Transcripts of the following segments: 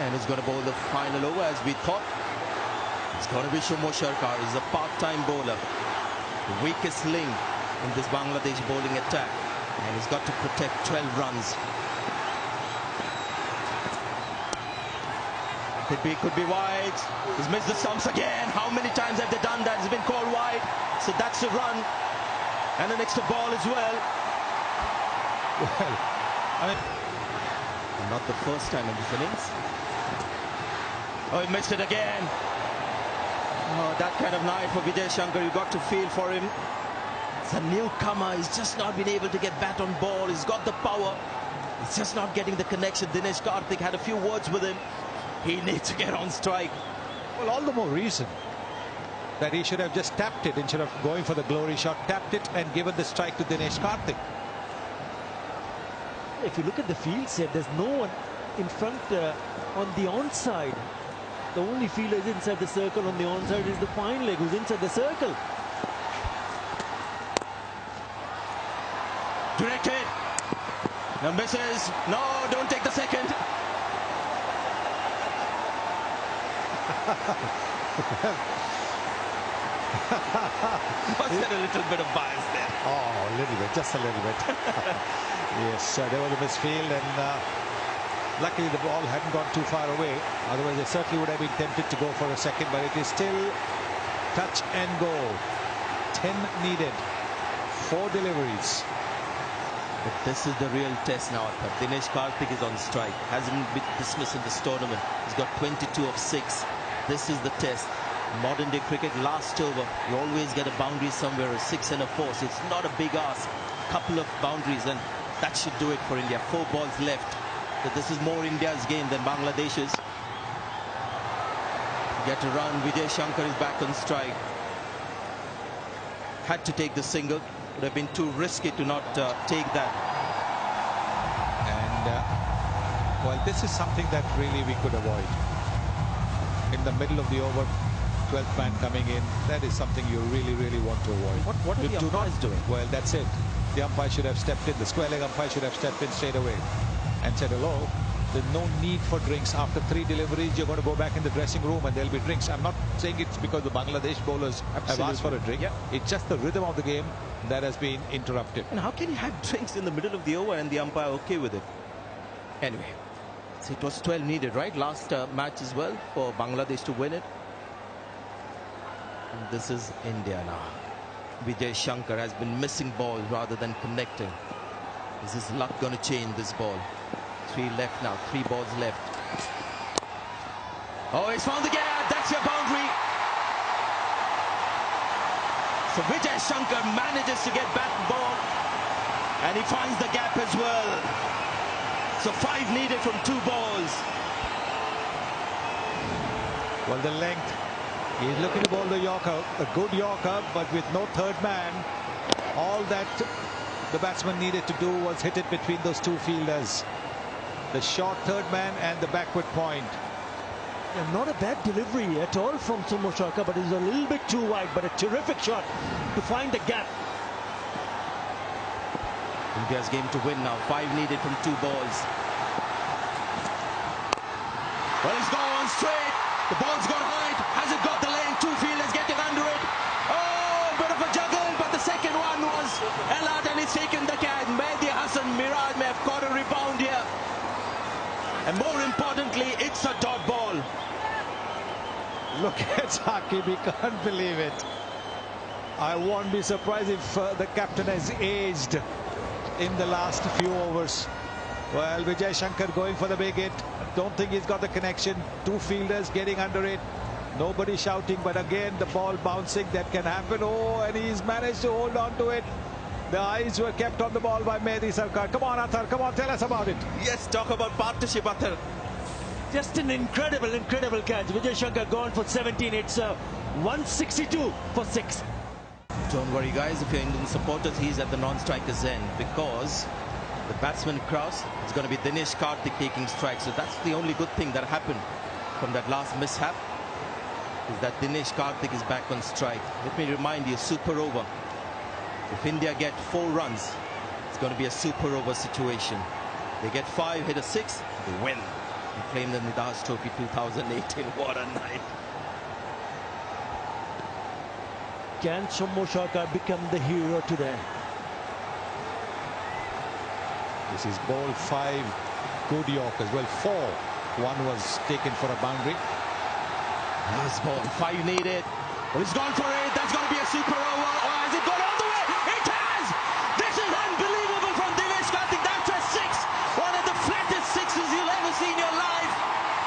And he's going to bowl the final over as we thought. It's going to be Shomo Sharkar. He's a part-time bowler. The weakest link in this Bangladesh bowling attack. And he's got to protect 12 runs. Could be wide. He's missed the stumps again. How many times have they done that? It's been called wide. So that's a run. And an extra ball as well. Well, I mean, not the first time in this innings. Oh, he missed it again. Oh, that kind of night for Vijay Shankar. You got to feel for him. It's a newcomer. He's just not been able to get bat on ball. He's got the power. He's just not getting the connection. Dinesh Karthik had a few words with him. He needs to get on strike. well, all the more reason that he should have just tapped it instead of going for the glory shot. Tapped it and given the strike to Dinesh Karthik. If you look at the field set, there's no one in front on the onside. The only fielder is inside the circle. On the onside is the fine leg who's inside the circle. Directed. No misses. No, don't take the second. Was there a little bit of bias there? Oh, a little bit, just a little bit. Yes, there was a misfield, and luckily the ball hadn't gone too far away. Otherwise, they certainly would have been tempted to go for a second, but it is still touch and go. 10 needed, 4 deliveries. But this is the real test now. Dinesh Karthik is on strike. Hasn't been dismissed in this tournament. He's got 22 of 6. This is the test. Modern day cricket, last over, you always get a boundary somewhere, a 6 and a 4. So it's not a big ask. Couple of boundaries, and that should do it for India. 4 balls left. So this is more India's game than Bangladesh's. Get a run. Vijay Shankar is back on strike. Had to take the single. Would have been too risky to not take that. And well, this is something that really we could avoid. In the middle of the over, 12th man coming in, that is something you really want to avoid. What are the umpires doing? Well, that's it. The umpire should have stepped in. The square leg umpire should have stepped in straight away and said, hello, there's no need for drinks. After 3 deliveries, you're going to go back in the dressing room and there'll be drinks. I'm not saying it's because the Bangladesh bowlers have asked for a drink. Yeah. It's just the rhythm of the game that has been interrupted. And how can you have drinks in the middle of the over and the umpire okay with it? Anyway, so it was 12 needed, right? Last match as well for Bangladesh to win it. And this is India now. Vijay Shankar has been missing balls rather than connecting. Is his luck going to change this ball? 3 left now, 3 balls left. Oh, he's found the gap. That's your boundary. So Vijay Shankar manages to get bat and ball, and he finds the gap as well. So 5 needed from 2 balls. Well, the length. He's looking to bowl the Yorker, a good Yorker, but with no third man. All that the batsman needed to do was hit it between those 2 fielders. The short third man and the backward point. Yeah, not a bad delivery at all from Shomo Sharkar, but it's a little bit too wide, but a terrific shot to find the gap. India's game to win now. 5 needed from 2 balls. Well, it's gone straight. The ball's gone high. Has it got the lane? 2 fielders getting under it. Oh, bit of a juggle, but the second one was Elad, and he's taken the catch. Mehdi Hassan Miraj may have caught a rebound here. And more importantly, it's a dot ball. Look at Saqib, he can't believe it. I won't be surprised if the captain has aged in the last few overs. Well, Vijay Shankar going for the big hit. Don't think he's got the connection. 2 fielders getting under it. Nobody shouting, but again the ball bouncing. That can happen. Oh, and he's managed to hold on to it. The eyes were kept on the ball by Mehdi Sarkar. Come on, Athar, come on, tell us about it. Yes, talk about partnership, Athar. Just an incredible catch. Vijay Shankar gone for 17. It's 162 for 6. Don't worry, guys. If you're Indian supporters, he's at the non-striker's end, because the batsman Kraus is going to be Dinesh Karthik taking strikes. So that's the only good thing that happened from that last mishap, is that Dinesh Karthik is back on strike. Let me remind you, super over. If India get 4 runs, it's going to be a super over situation. They get 5, hit a 6, they win. He claimed the Nidas Trophy 2018. What a night. Can Soumya Sarkar become the hero today? This is ball 5. Good Yorkers. Well, 4. One was taken for a boundary. Last ball, 5 needed. Well, he's gone for it. That's going to be a super over. Or has it gone all the way? It has! This is unbelievable from Dinesh Karthik. That's a 6. One of the flattest 6s you'll ever see in your life.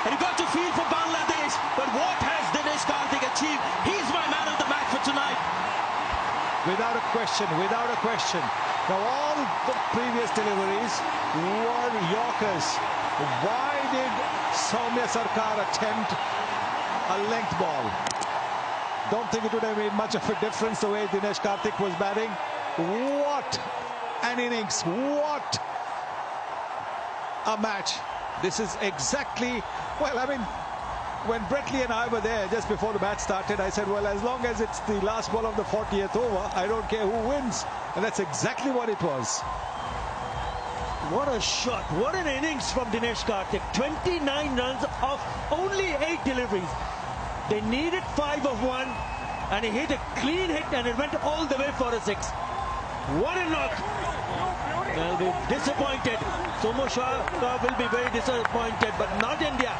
And you got to feel for Bangladesh. But what has Dinesh Karthik achieved? He's my man of the match for tonight. Without a question, without a question. Now, all the previous deliveries were Yorkers. Why did Soumya Sarkar attempt a length ball? Don't think it would have made much of a difference the way Dinesh Karthik was batting. What an innings. What a match. This is exactly, well, I mean, when Brett Lee and I were there just before the match started, I said, well, as long as it's the last ball of the 40th over, I don't care who wins. And that's exactly what it was. What a shot. What an innings from Dinesh Karthik. 29 runs off only 8 deliveries. They needed 5 of 1 and he hit a clean hit and it went all the way for a 6. What a knock. They'll be disappointed. Soumya Sarkar will be very disappointed, but not India.